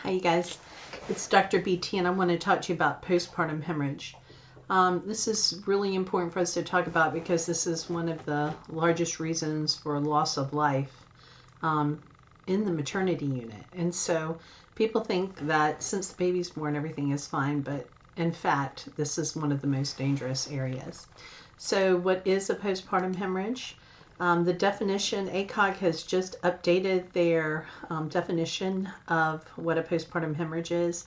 Hi you guys, it's Dr. BT and I want to talk to you about postpartum hemorrhage. This is really important for us to talk about because this is one of the largest reasons for loss of life in the maternity unit. And so people think that since the baby's born everything is fine, but in fact this is one of the most dangerous areas. So what is a postpartum hemorrhage? The definition, ACOG has just updated their definition of what a postpartum hemorrhage is.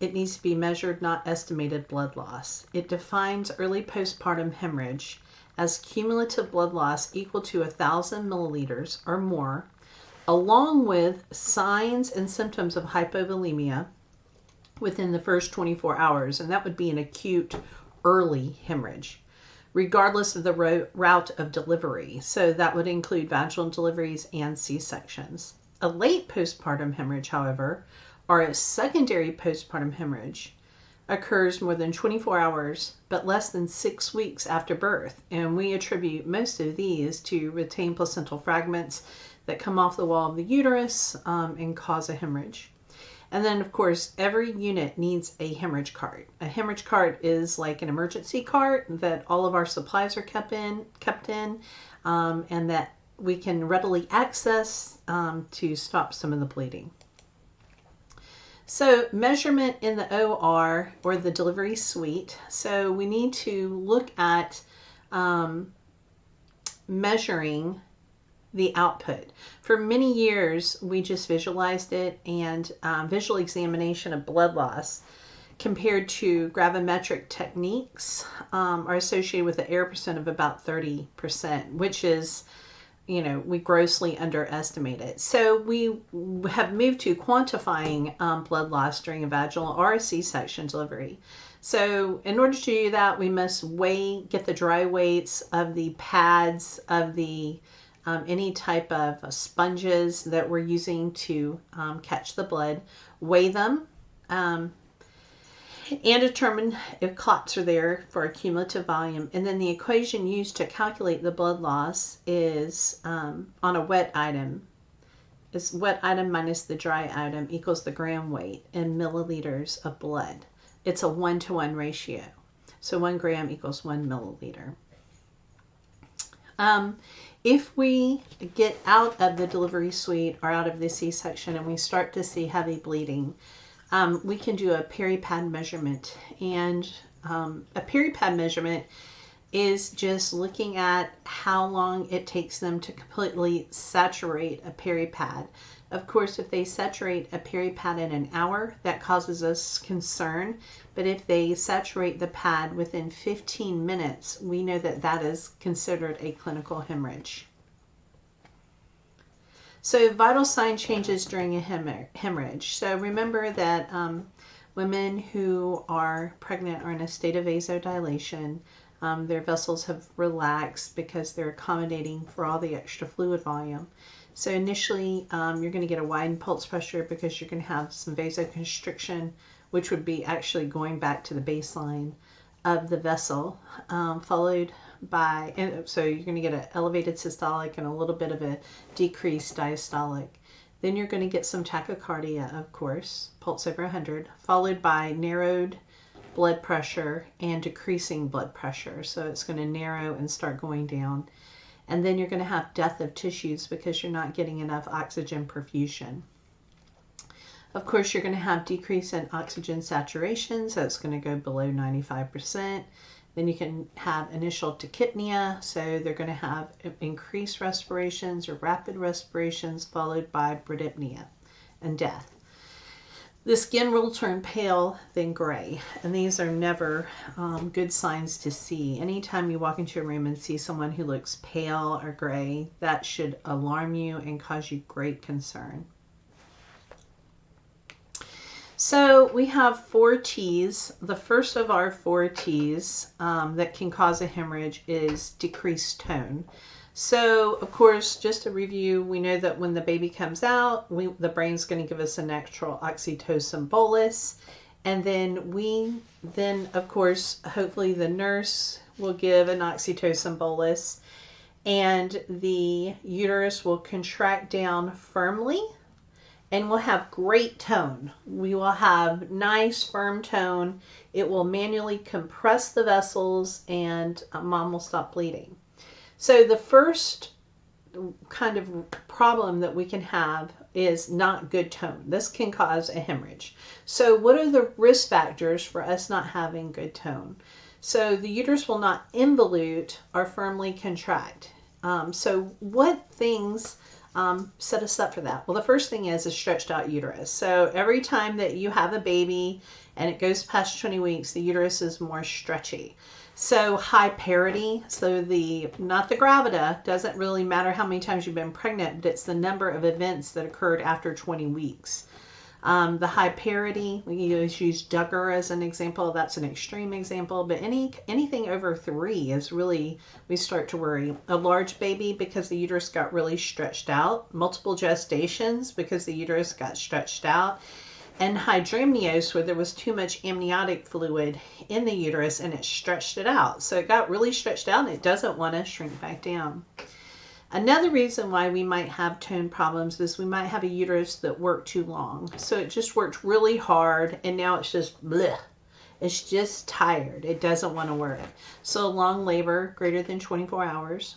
It needs to be measured, not estimated blood loss. It defines early postpartum hemorrhage as cumulative blood loss equal to 1,000 milliliters or more, along with signs and symptoms of hypovolemia within the first 24 hours. And that would be an acute early hemorrhage, regardless of the route of delivery. So that would include vaginal deliveries and C-sections. A late postpartum hemorrhage, however, or a secondary postpartum hemorrhage, occurs more than 24 hours, but less than 6 weeks after birth. And we attribute most of these to retained placental fragments that come off the wall of the uterus and cause a hemorrhage. And then, of course, every unit needs a hemorrhage cart. A hemorrhage cart is like an emergency cart that all of our supplies are kept in, and that we can readily access to stop some of the bleeding. So measurement in the OR, or the delivery suite. So we need to look at measuring the output. For many years, we just visualized it, and visual examination of blood loss compared to gravimetric techniques are associated with an error percent of about 30%, which is, we grossly underestimate it. So we have moved to quantifying blood loss during a vaginal or a C-section delivery. So in order to do that, we must get the dry weights of the pads, of the any type of sponges that we're using to catch the blood, weigh them, and determine if clots are there for a cumulative volume. And then the equation used to calculate the blood loss is on a wet item. It's wet item minus the dry item equals the gram weight in milliliters of blood. It's a 1-to-1 ratio. So 1 gram equals 1 milliliter. If we get out of the delivery suite or out of the C-section and we start to see heavy bleeding, we can do a peri-pad measurement. And a peri-pad measurement is just looking at how long it takes them to completely saturate a peri-pad. Of course, if they saturate a peri-pad in an hour, that causes us concern. But if they saturate the pad within 15 minutes, we know that that is considered a clinical hemorrhage. So vital sign changes during a hemorrhage. So remember that women who are pregnant are in a state of vasodilation. Their vessels have relaxed because they're accommodating for all the extra fluid volume. So initially, you're going to get a widened pulse pressure because you're going to have some vasoconstriction, which would be actually going back to the baseline of the vessel, followed by, so you're going to get an elevated systolic and a little bit of a decreased diastolic. Then you're going to get some tachycardia, of course, pulse over 100, followed by narrowed blood pressure and decreasing blood pressure. So it's going to narrow and start going down. And then you're going to have death of tissues because you're not getting enough oxygen perfusion. Of course, you're going to have decrease in oxygen saturation, so it's going to go below 95%. Then you can have initial tachypnea, so they're going to have increased respirations or rapid respirations, followed by bradypnea and death. The skin will turn pale, then gray, and these are never good signs to see. Anytime you walk into a room and see someone who looks pale or gray, that should alarm you and cause you great concern. So we have 4 T's. The first of our 4 T's that can cause a hemorrhage is decreased tone. So, of course, just to review, we know that when the baby comes out, the brain's going to give us a natural oxytocin bolus. And then, of course, hopefully the nurse will give an oxytocin bolus. And the uterus will contract down firmly and we'll have great tone. We will have nice, firm tone. It will manually compress the vessels, and mom will stop bleeding. So the first kind of problem that we can have is not good tone. This can cause a hemorrhage. So what are the risk factors for us not having good tone? So the uterus will not involute or firmly contract. So what things set us up for that? Well, the first thing is a stretched out uterus. So every time that you have a baby and it goes past 20 weeks, the uterus is more stretchy. So high parity, so not the gravida, doesn't really matter how many times you've been pregnant, but it's the number of events that occurred after 20 weeks. The high parity, we use Duggar as an example. That's an extreme example, but anything over 3 is really, we start to worry. A large baby because the uterus got really stretched out. Multiple gestations because the uterus got stretched out. And hydramnios, where there was too much amniotic fluid in the uterus and it stretched it out. So it got really stretched out and it doesn't want to shrink back down. Another reason why we might have tone problems is we might have a uterus that worked too long. So it just worked really hard and now it's just bleh. It's just tired. It doesn't want to work. So long labor, greater than 24 hours.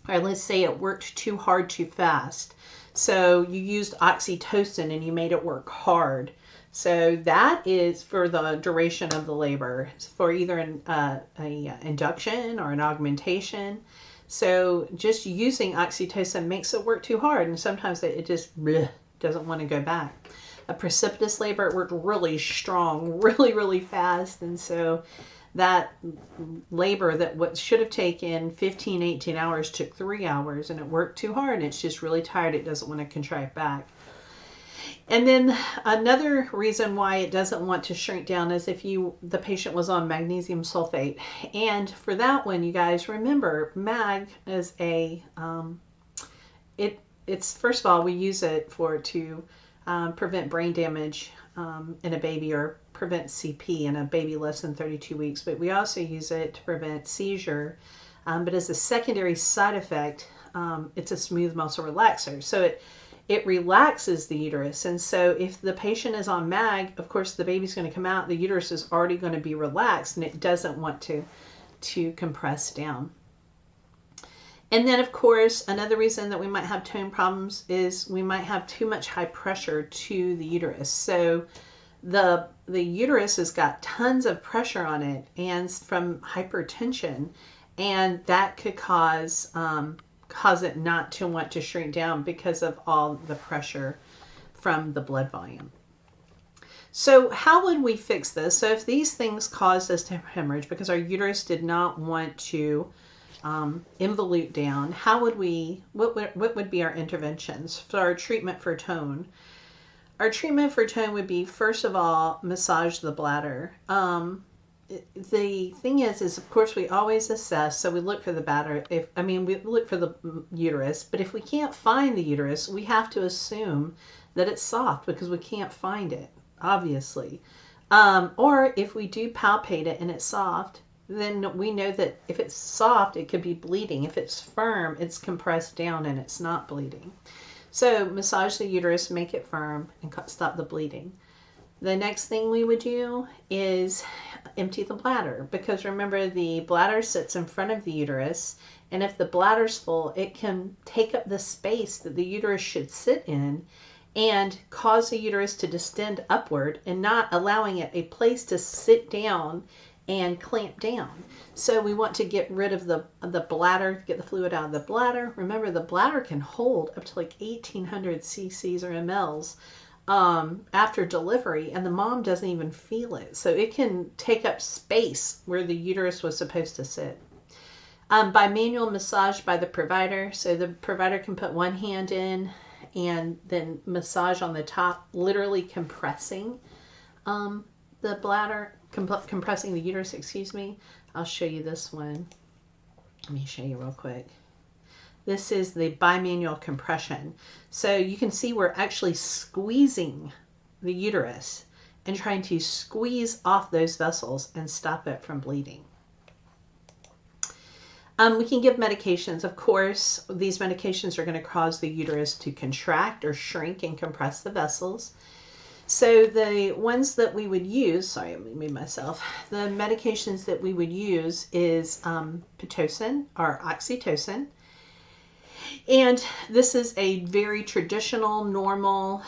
Or let's say it worked too hard too fast. So you used oxytocin and you made it work hard. So that is for the duration of the labor. It's for either an induction or an augmentation. So just using oxytocin makes it work too hard, and sometimes it just bleh, doesn't want to go back. A precipitous labor, it worked really strong, really, really fast, and so that labor that what should have taken 15, 18 hours took 3 hours, and it worked too hard, and it's just really tired. It doesn't want to contract back. And then another reason why it doesn't want to shrink down is if the patient was on magnesium sulfate. And for that one, you guys remember, mag is it's first of all, we use it to prevent brain damage in a baby, or prevent CP in a baby less than 32 weeks. But we also use it to prevent seizure. But as a secondary side effect, it's a smooth muscle relaxer. So it relaxes the uterus. And so if the patient is on mag, of course, the baby's going to come out. The uterus is already going to be relaxed and it doesn't want to compress down. And then, of course, another reason that we might have tone problems is we might have too much high pressure to the uterus. So the uterus has got tons of pressure on it and from hypertension, and that could cause it not to want to shrink down because of all the pressure from the blood volume. So how would we fix this? So if these things caused us to hemorrhage because our uterus did not want to involute down, what would be our interventions for our treatment for tone? Our treatment for tone would be, first of all, massage the bladder. The thing is of course we always assess, so we look for the bladder. We look for the uterus, but if we can't find the uterus, we have to assume that it's soft because we can't find it, obviously. Or if we do palpate it and it's soft, then we know that if it's soft, it could be bleeding. If it's firm, it's compressed down and it's not bleeding. So massage the uterus, make it firm, and stop the bleeding. The next thing we would do is empty the bladder, because remember, the bladder sits in front of the uterus, and if the bladder's full, it can take up the space that the uterus should sit in and cause the uterus to distend upward and not allowing it a place to sit down and clamp down. So we want to get rid of the bladder, get the fluid out of the bladder. Remember, the bladder can hold up to like 1,800 cc's or mLs after delivery, and the mom doesn't even feel it. So it can take up space where the uterus was supposed to sit. Bimanual massage by the provider. So the provider can put one hand in and then massage on the top, literally compressing the bladder, compressing the uterus, excuse me. I'll show you this one. Let me show you real quick. This is the bimanual compression. So you can see we're actually squeezing the uterus and trying to squeeze off those vessels and stop it from bleeding. We can give medications. Of course, these medications are going to cause the uterus to contract or shrink and compress the vessels. So the ones that we would use, sorry, let me move myself. The medications that we would use is Pitocin or oxytocin. And this is a very traditional, normal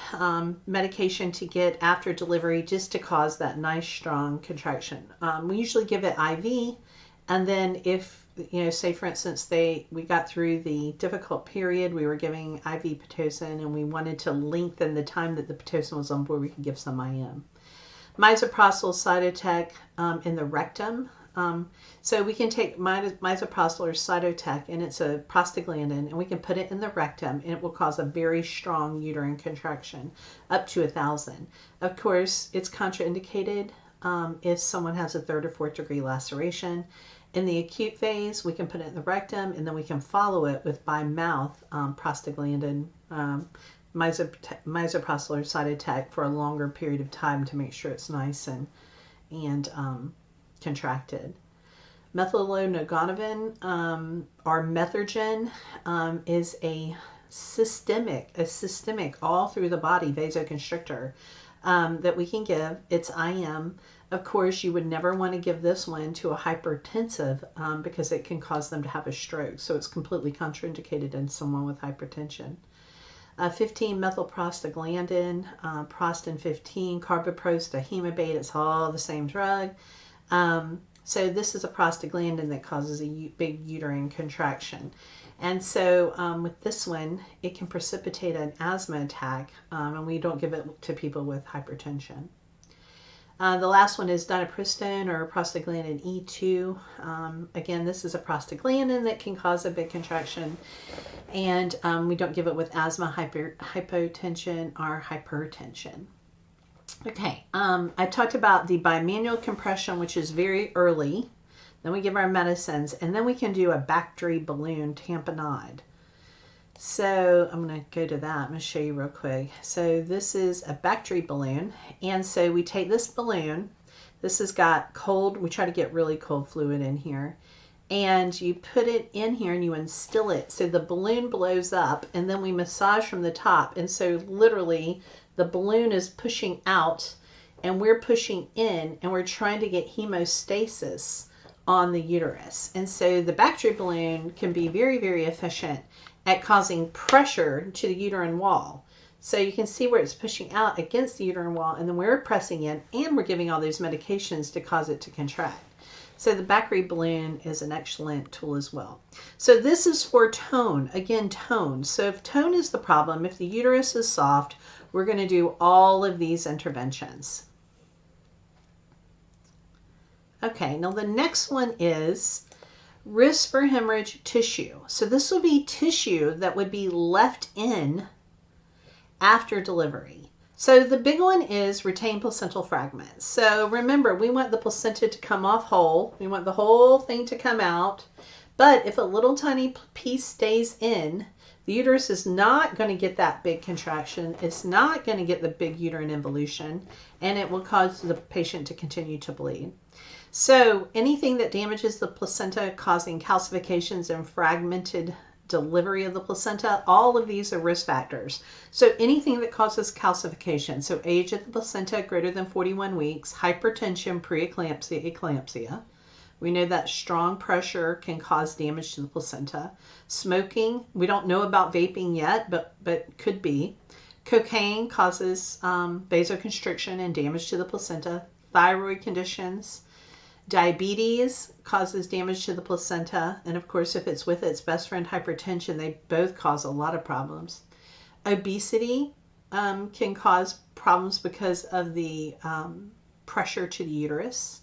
medication to get after delivery just to cause that nice, strong contraction. We usually give it IV. And then if, say for instance, we got through the difficult period, we were giving IV Pitocin and we wanted to lengthen the time that the Pitocin was on board, we could give some IM. Misoprostol Cytotec in the rectum. So we can take misoprostol or Cytotec, and it's a prostaglandin, and we can put it in the rectum, and it will cause a very strong uterine contraction, up to 1,000. Of course, it's contraindicated if someone has a 3rd or 4th degree laceration. In the acute phase, we can put it in the rectum, and then we can follow it with by mouth prostaglandin, misoprostol or Cytotec for a longer period of time to make sure it's nice and contracted. Methylphenidate or Methergin is a systemic all through the body vasoconstrictor that we can give. It's IM. Of course, you would never want to give this one to a hypertensive because it can cause them to have a stroke. So it's completely contraindicated in someone with hypertension. 15-methylprostaglandin, Prostin 15, carbiprost, hemabate, it's all the same drug. So this is a prostaglandin that causes a big uterine contraction. And so with this one, it can precipitate an asthma attack, and we don't give it to people with hypertension. The last one is dinopristone or prostaglandin E2. Again, this is a prostaglandin that can cause a big contraction, and we don't give it with asthma, hypotension, or hypertension. Okay, I talked about the bimanual compression, which is very early. Then we give our medicines, and then we can do a Bactri balloon tamponade. So I'm going to go to that. I'm going to show you real quick. So this is a Bactri balloon, and so we take this balloon. This has got cold. We try to get really cold fluid in here, and you put it in here and you instill it. So the balloon blows up, and then we massage from the top, and so literally the balloon is pushing out and we're pushing in, and we're trying to get hemostasis on the uterus. And so the Bactri balloon can be very, very efficient at causing pressure to the uterine wall. So you can see where it's pushing out against the uterine wall, and then we're pressing in, and we're giving all those medications to cause it to contract. So the Bactri balloon is an excellent tool as well. So this is for tone. Again, tone. So if tone is the problem, if the uterus is soft, we're going to do all of these interventions. Okay, now the next one is risk for hemorrhage tissue. So this will be tissue that would be left in after delivery. So the big one is retained placental fragments. So remember, we want the placenta to come off whole. We want the whole thing to come out. But if a little tiny piece stays in, the uterus is not going to get that big contraction. It's not going to get the big uterine involution, and it will cause the patient to continue to bleed. So anything that damages the placenta, causing calcifications and fragmented delivery of the placenta, all of these are risk factors. So anything that causes calcification, so age of the placenta greater than 41 weeks, hypertension, preeclampsia, eclampsia. We know that strong pressure can cause damage to the placenta. Smoking, we don't know about vaping yet, but could be. Cocaine causes vasoconstriction and damage to the placenta. Thyroid conditions. Diabetes causes damage to the placenta, and of course if it's with its best friend hypertension, they both cause a lot of problems. Obesity can cause problems because of the pressure to the uterus.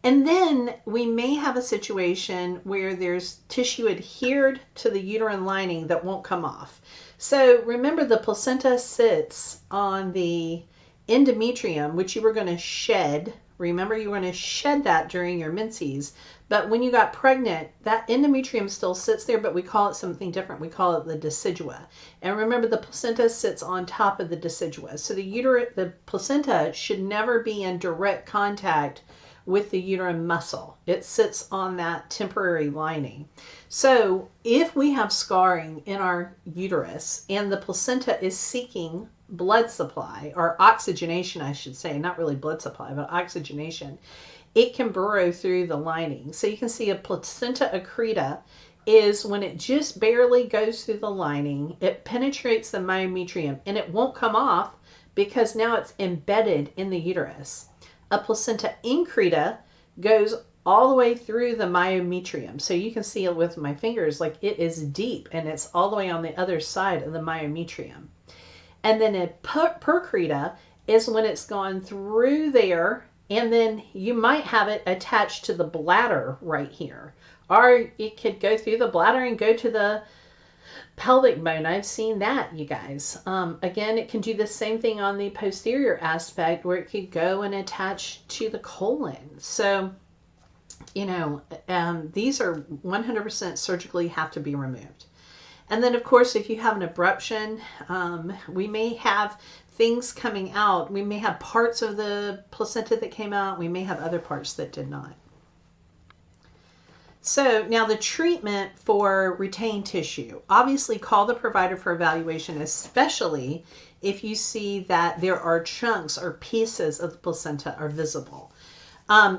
And then we may have a situation where there's tissue adhered to the uterine lining that won't come off. So remember, the placenta sits on the endometrium, which you were going to shed. Remember, you were going to shed that during your menses. But when you got pregnant, that endometrium still sits there, but we call it something different. We call it the decidua. And remember, the placenta sits on top of the decidua. So the placenta should never be in direct contact with the uterine muscle. It sits on that temporary lining. So if we have scarring in our uterus and the placenta is seeking blood supply, or oxygenation, I should say, not really blood supply, but oxygenation, it can burrow through the lining. So you can see a placenta accreta is when it just barely goes through the lining, it penetrates the myometrium and it won't come off because now it's embedded in the uterus. A placenta increta goes all the way through the myometrium. So you can see it with my fingers, like it is deep and it's all the way on the other side of the myometrium. And then a percreta is when it's gone through there, and then you might have it attached to the bladder right here. Or it could go through the bladder and go to the pelvic bone. I've seen that, you guys. Again, it can do the same thing on the posterior aspect where it could go and attach to the colon. So, you know, these are 100% surgically have to be removed. And then, of course, if you have an abruption, we may have things coming out. We may have parts of the placenta that came out. We may have other parts that did not. So now the treatment for retained tissue. Obviously, call the provider for evaluation, especially if you see that there are chunks or pieces of the placenta are visible.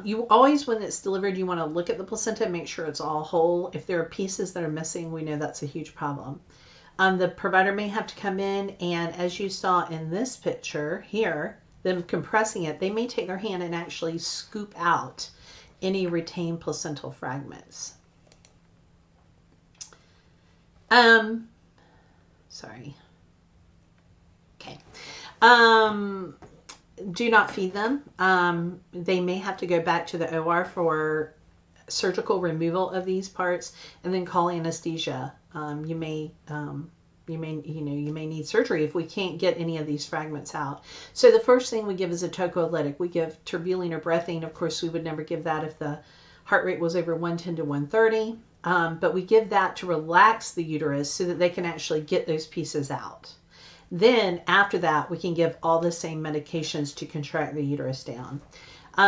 You always, when it's delivered, you want to look at the placenta and make sure it's all whole. If there are pieces that are missing, we know that's a huge problem. The provider may have to come in, and as you saw in this picture here, them compressing it, they may take their hand and actually scoop out any retained placental fragments. Sorry. Okay. Do not feed them. They may have to go back to the OR for surgical removal of these parts, and then call anesthesia. You may need surgery if we can't get any of these fragments out. So the first thing we give is a tocolytic. We give terbutaline or breathine. Of course, we would never give that if the heart rate was over 110 to 130. But we give that to relax the uterus so that they can actually get those pieces out. Then after that, we can give all the same medications to contract the uterus down.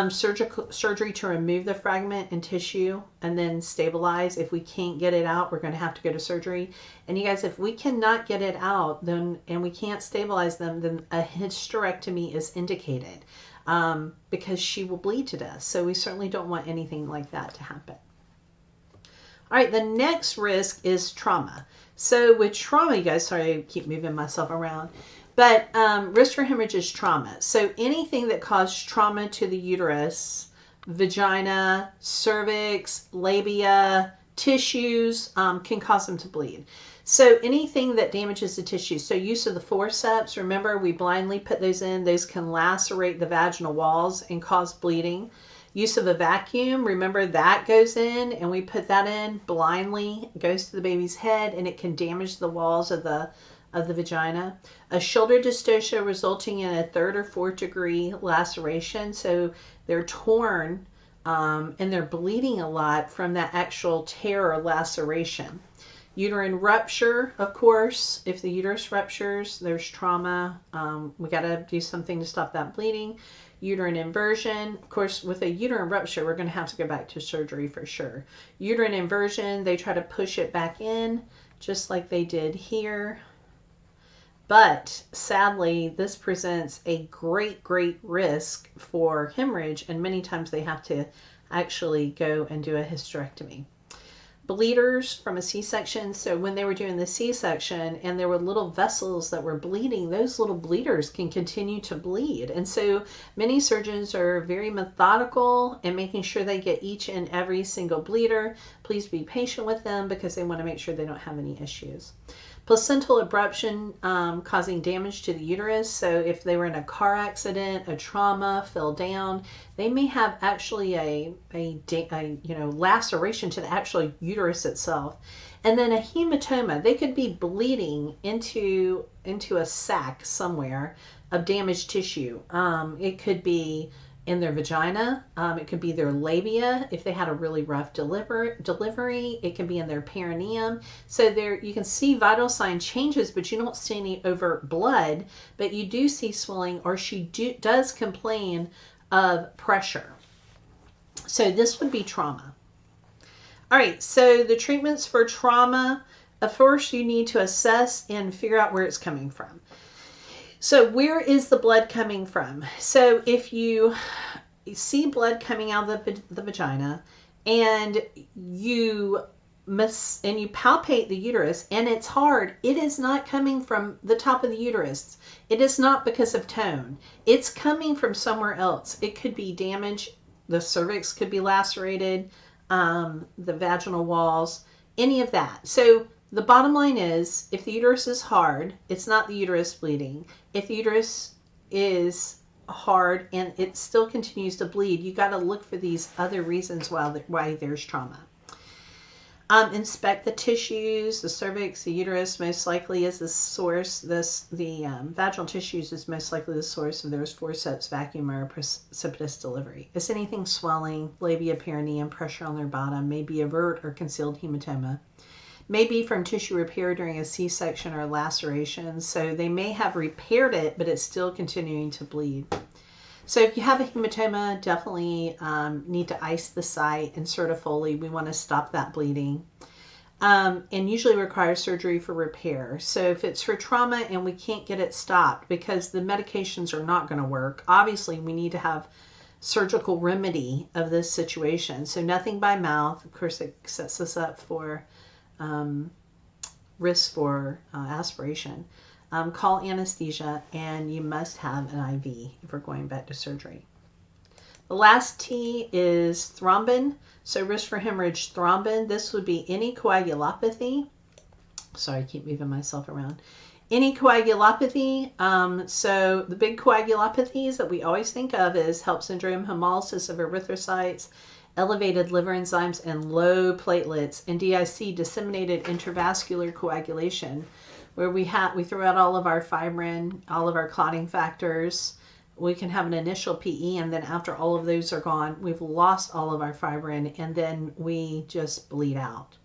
Surgery to remove the fragment and tissue and then stabilize. If we can't get it out, we're going to have to go to surgery. And you guys, if we cannot get it out then and we can't stabilize them, then a hysterectomy is indicated because she will bleed to death. So we certainly don't want anything like that to happen. All right, the next risk is trauma. So with trauma, you guys, sorry, I keep moving myself around. But risk for hemorrhage is trauma. So anything that caused trauma to the uterus, vagina, cervix, labia, tissues can cause them to bleed. So anything that damages the tissue. So use of the forceps, remember we blindly put those in. Those can lacerate the vaginal walls and cause bleeding. Use of a vacuum, remember that goes in and we put that in blindly. It goes to the baby's head and it can damage the walls of the vagina. A shoulder dystocia resulting in a 3rd or 4th degree laceration. So they're torn and they're bleeding a lot from that actual tear or laceration. Uterine rupture, of course, if the uterus ruptures, there's trauma. We got to do something to stop that bleeding. Uterine inversion, of course, with a uterine rupture, we're going to have to go back to surgery for sure. Uterine inversion, they try to push it back in, just like they did here. But sadly, this presents a great risk for hemorrhage, and many times they have to actually go and do a hysterectomy. Bleeders from a C-section, so when they were doing the C-section and there were little vessels that were bleeding, those little bleeders can continue to bleed. And so many surgeons are very methodical in making sure they get each and every single bleeder. Please be patient with them because they want to make sure they don't have any issues. Placental abruption causing damage to the uterus. So if they were in a car accident, a trauma, fell down, they may have actually a laceration to the actual uterus itself. And then a hematoma. They could be bleeding into a sac somewhere of damaged tissue. It could be in their vagina. It could be their labia if they had a really rough delivery. It can be in their perineum. So there you can see vital sign changes, but you don't see any overt blood, but you do see swelling, or she does complain of pressure. So this would be trauma. All right, so the treatments for trauma, first you need to assess and figure out where it's coming from. So where is the blood coming from? So if you see blood coming out of the vagina and you palpate the uterus and it's hard, it is not coming from the top of the uterus. It is not because of tone. It's coming from somewhere else. It could be damage. The cervix could be lacerated, the vaginal walls, any of that. So the bottom line is, if the uterus is hard, it's not the uterus bleeding. If the uterus is hard and it still continues to bleed, you got to look for these other reasons why there's trauma. Inspect the tissues, the cervix, the uterus most likely is the source. The vaginal tissues is most likely the source of those forceps, vacuum, or precipitous delivery. Is anything swelling, labia perineum, pressure on their bottom, maybe overt or concealed hematoma? Maybe from tissue repair during a C-section or laceration. So they may have repaired it, but it's still continuing to bleed. So if you have a hematoma, definitely need to ice the site, insert a Foley. We want to stop that bleeding. And usually requires surgery for repair. So if it's for trauma and we can't get it stopped because the medications are not going to work, obviously we need to have surgical remedy of this situation. So nothing by mouth. Of course, it sets us up for risk for aspiration. Call anesthesia, and you must have an IV if we're going back to surgery. The last T is thrombin. So risk for hemorrhage, thrombin. This would be any coagulopathy. Sorry, I keep moving myself around. Any coagulopathy. So the big coagulopathies that we always think of is HELLP syndrome, hemolysis of erythrocytes, elevated liver enzymes, and low platelets, and DIC, disseminated intravascular coagulation, where we throw out all of our fibrin, all of our clotting factors. We can have an initial PE, and then after all of those are gone, we've lost all of our fibrin, and then we just bleed out.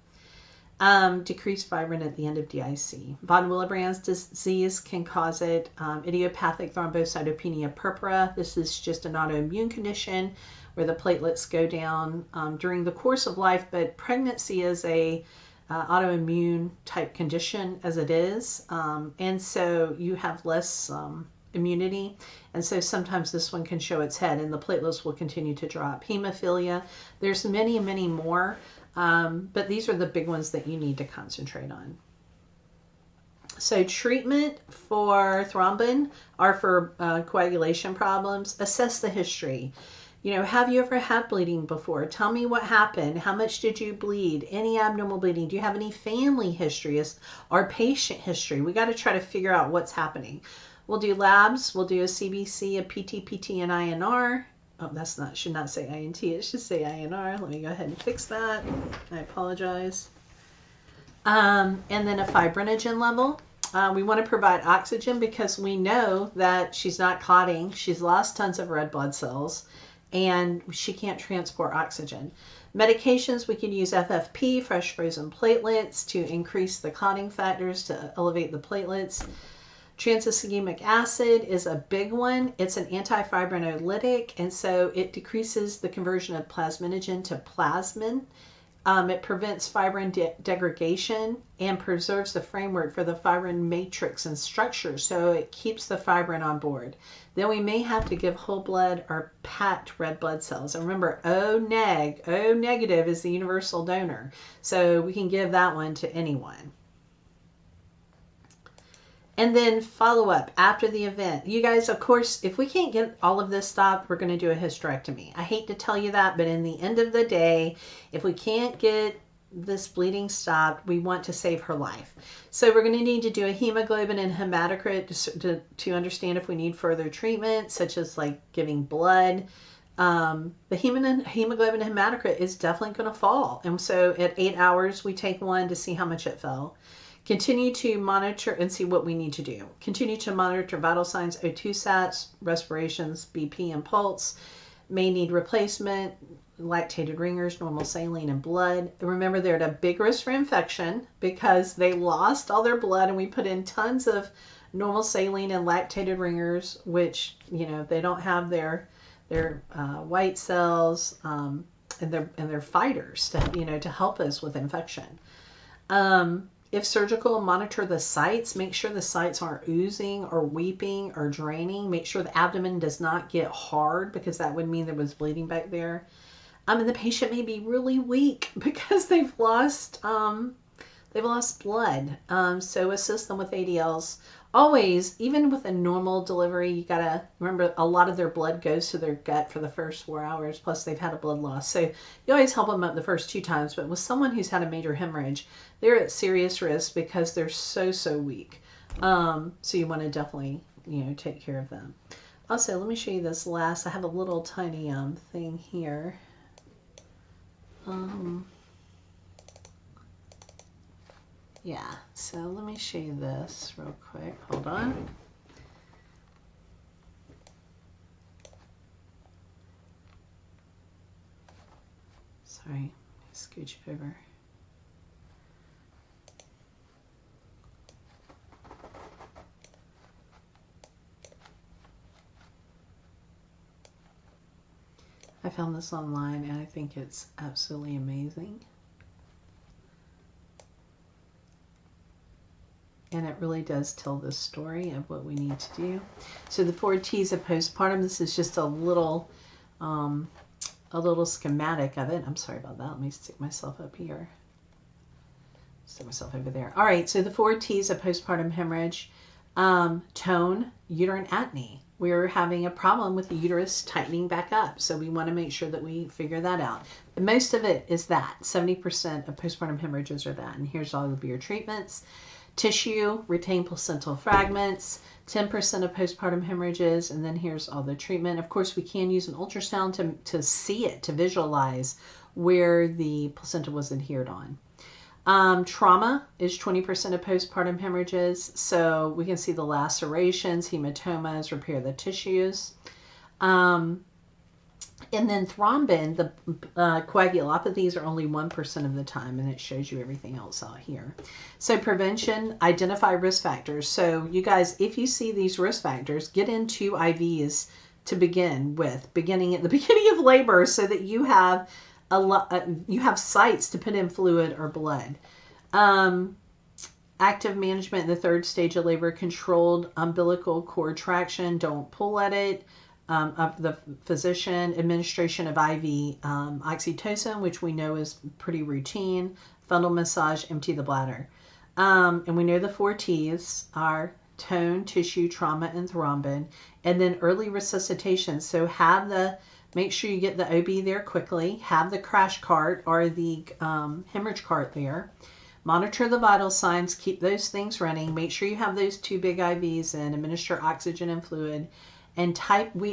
Decreased fibrin at the end of DIC. Von Willebrand's disease can cause it. Idiopathic thrombocytopenia purpura. This is just an autoimmune condition where the platelets go down during the course of life, but pregnancy is a autoimmune type condition as it is, and so you have less immunity, and so sometimes this one can show its head and the platelets will continue to drop. Hemophilia, there's many more, but these are the big ones that you need to concentrate on. So treatment for thrombin are for coagulation problems. Assess the history. You know, have you ever had bleeding before? Tell me what happened. How much did you bleed? Any abnormal bleeding? Do you have any family history or patient history? We got to try to figure out what's happening. We'll do labs. We'll do a CBC, a PT, PT, and INR. Oh, should not say INT. It should say INR. Let me go ahead and fix that. I apologize. And then a fibrinogen level. We want to provide oxygen because we know that she's not clotting. She's lost tons of red blood cells, and she can't transport oxygen. Medications, we can use FFP, fresh frozen platelets, to increase the clotting factors to elevate the platelets. Tranexamic acid is a big one. It's an antifibrinolytic, and so it decreases the conversion of plasminogen to plasmin. It prevents fibrin degradation and preserves the framework for the fibrin matrix and structure, so it keeps the fibrin on board. Then we may have to give whole blood or packed red blood cells. And remember, O negative is the universal donor, so we can give that one to anyone. And then follow up after the event. You guys, of course, if we can't get all of this stopped, we're going to do a hysterectomy. I hate to tell you that, but in the end of the day, if we can't get this bleeding stopped, we want to save her life. So we're going to need to do a hemoglobin and hematocrit to understand if we need further treatment, such as like giving blood. The hemoglobin and hematocrit is definitely going to fall. And so at 8 hours, we take one to see how much it fell. Continue to monitor and see what we need to do. Continue to monitor vital signs, O2 sats, respirations, BP, and pulse. May need replacement, lactated ringers, normal saline, and blood. Remember, they're at a big risk for infection because they lost all their blood, and we put in tons of normal saline and lactated ringers, which, you know, they don't have their They're white cells, and they're fighters to help us with infection. If surgical, monitor the sites. Make sure the sites aren't oozing or weeping or draining. Make sure the abdomen does not get hard, because that would mean there was bleeding back there. And the patient may be really weak because they've lost blood. So assist them with ADLs. Always, even with a normal delivery, you gotta remember a lot of their blood goes to their gut for the first 4 hours, plus they've had a blood loss. So you always help them up the first 2 times, but with someone who's had a major hemorrhage, they're at serious risk because they're so weak. So you want to definitely, take care of them. Also, let me show you this last. I have a little tiny thing here. Yeah, so let me show you this real quick. Hold on. Sorry, scooch over. I found this online and I think it's absolutely amazing. And it really does tell the story of what we need to do. So the 4 T's of postpartum, this is just a little schematic of it. I'm sorry about that. Let me stick myself up here. Stick myself over there. All right, so the 4 T's of postpartum hemorrhage. Tone, uterine atony. We're having a problem with the uterus tightening back up. So we want to make sure that we figure that out. Most of it is that. 70% of postpartum hemorrhages are that. And here's all of your treatments. Tissue, retained placental fragments, 10% of postpartum hemorrhages, and then here's all the treatment. Of course, we can use an ultrasound to see it, to visualize where the placenta was adhered on. Trauma is 20% of postpartum hemorrhages, so we can see the lacerations, hematomas, repair the tissues. And then thrombin, the coagulopathies are only 1% of the time, and it shows you everything else out here. So prevention, identify risk factors. So you guys, if you see these risk factors, get in 2 IVs to begin with, beginning at the beginning of labor, so that you have you have sites to put in fluid or blood. Active management in the 3rd stage of labor, controlled umbilical cord traction, don't pull at it. Of the physician, administration of IV oxytocin, which we know is pretty routine, fundal massage, empty the bladder. And we know the 4 T's are tone, tissue, trauma, and thrombin. And then early resuscitation. So make sure you get the OB there quickly. Have the crash cart or the hemorrhage cart there. Monitor the vital signs. Keep those things running. Make sure you have those 2 big IVs in. Administer oxygen and fluid. And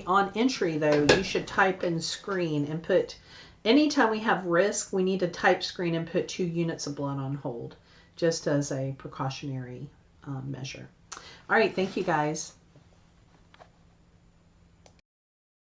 on entry though, you should type and screen and put, anytime we have risk, we need to type, screen, and put 2 units of blood on hold, just as a precautionary measure. All right, thank you guys.